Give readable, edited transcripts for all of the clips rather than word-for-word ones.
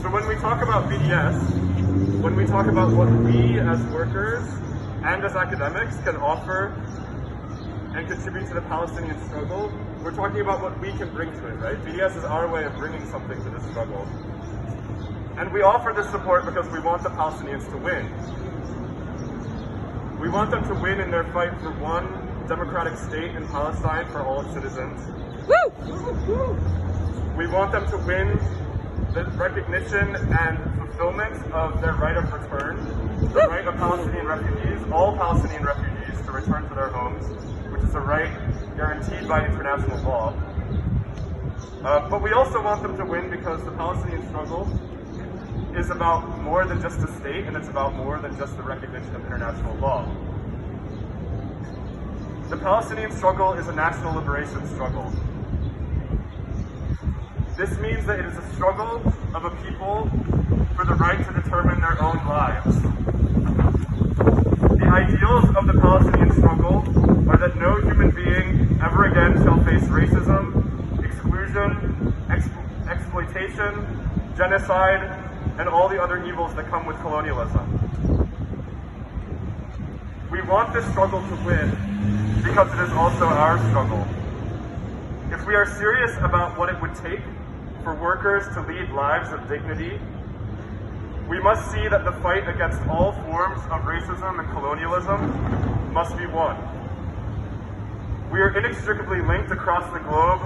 So when we talk about BDS, when we talk about what we as workers and as academics can offer and contribute to the Palestinian struggle, we're talking about what we can bring to it, right? BDS is our way of bringing something to this struggle. And we offer this support because we want the Palestinians to win. We want them to win in their fight for one democratic state in Palestine for all its citizens. Woo! We want them to win the recognition and fulfillment of their right of return, the right of Palestinian refugees, all Palestinian refugees, to return to their homes, which is a right guaranteed by international law. But we also want them to win because the Palestinian struggle is about more than just a state, and it's about more than just the recognition of international law. The Palestinian struggle is a national liberation struggle. This means that it is a struggle of a people for the right to determine their own lives. The ideals of the Palestinian struggle are that no human being ever again shall face racism, exclusion, exploitation, genocide, and all the other evils that come with colonialism. We want this struggle to win because it is also our struggle. If we are serious about what it would take for workers to lead lives of dignity, we must see that the fight against all forms of racism and colonialism must be won. We are inextricably linked across the globe,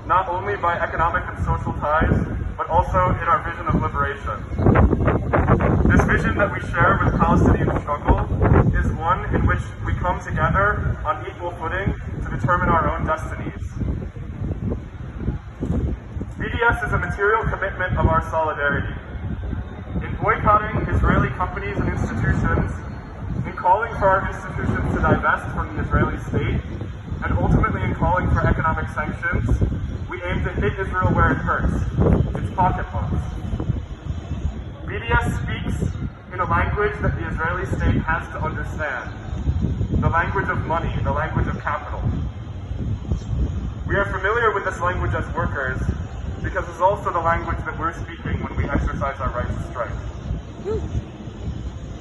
not only by economic and social ties, but also in our vision of liberation. This vision that we share with Palestinian struggle is one in which we come together on equal footing to determine our own destinies. BDS is a material commitment of our solidarity. In boycotting Israeli companies and institutions, in calling for our institutions to divest from the Israeli state, and ultimately in calling for economic sanctions, we aim to hit Israel where it hurts, its pocketbooks. BDS speaks in a language that the Israeli state has to understand, the language of money, the language of capital. We are familiar with this language as workers because it's also the language that we're speaking when we exercise our right to strike.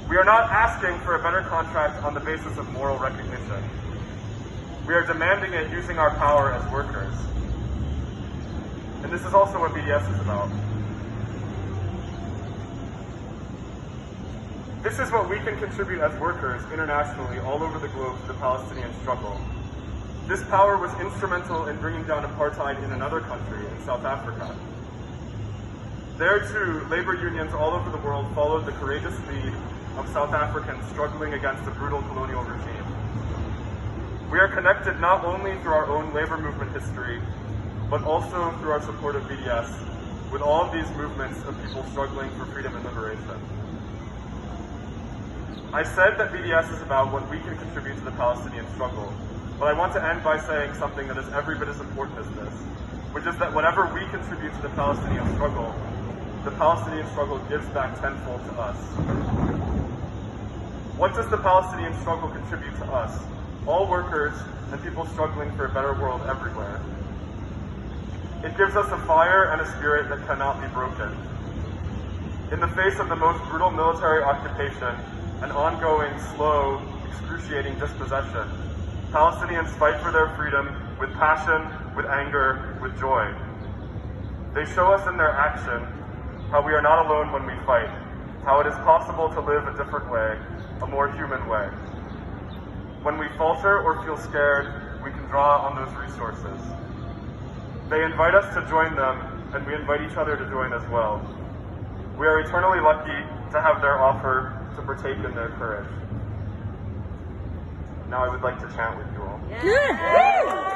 We are not asking for a better contract on the basis of moral recognition. We are demanding it using our power as workers. And this is also what BDS is about. This is what we can contribute as workers internationally all over the globe to the Palestinian struggle. This power was instrumental in bringing down apartheid in another country, in South Africa. There too, labor unions all over the world followed the courageous lead of South Africans struggling against the brutal colonial regime. We are connected not only through our own labor movement history, but also through our support of BDS, with all of these movements of people struggling for freedom and liberation. I said that BDS is about what we can contribute to the Palestinian struggle, but I want to end by saying something that is every bit as important as this, which is that whatever we contribute to the Palestinian struggle gives back tenfold to us. What does the Palestinian struggle contribute to us, all workers and people struggling for a better world everywhere? It gives us a fire and a spirit that cannot be broken. In the face of the most brutal military occupation and ongoing, slow, excruciating dispossession, Palestinians fight for their freedom with passion, with anger, with joy. They show us in their action how we are not alone when we fight, how it is possible to live a different way, a more human way. When we falter or feel scared, we can draw on those resources. They invite us to join them, and we invite each other to join as well. We are eternally lucky to have their offer to partake in their courage. Now I would like to chant with you all. Yeah.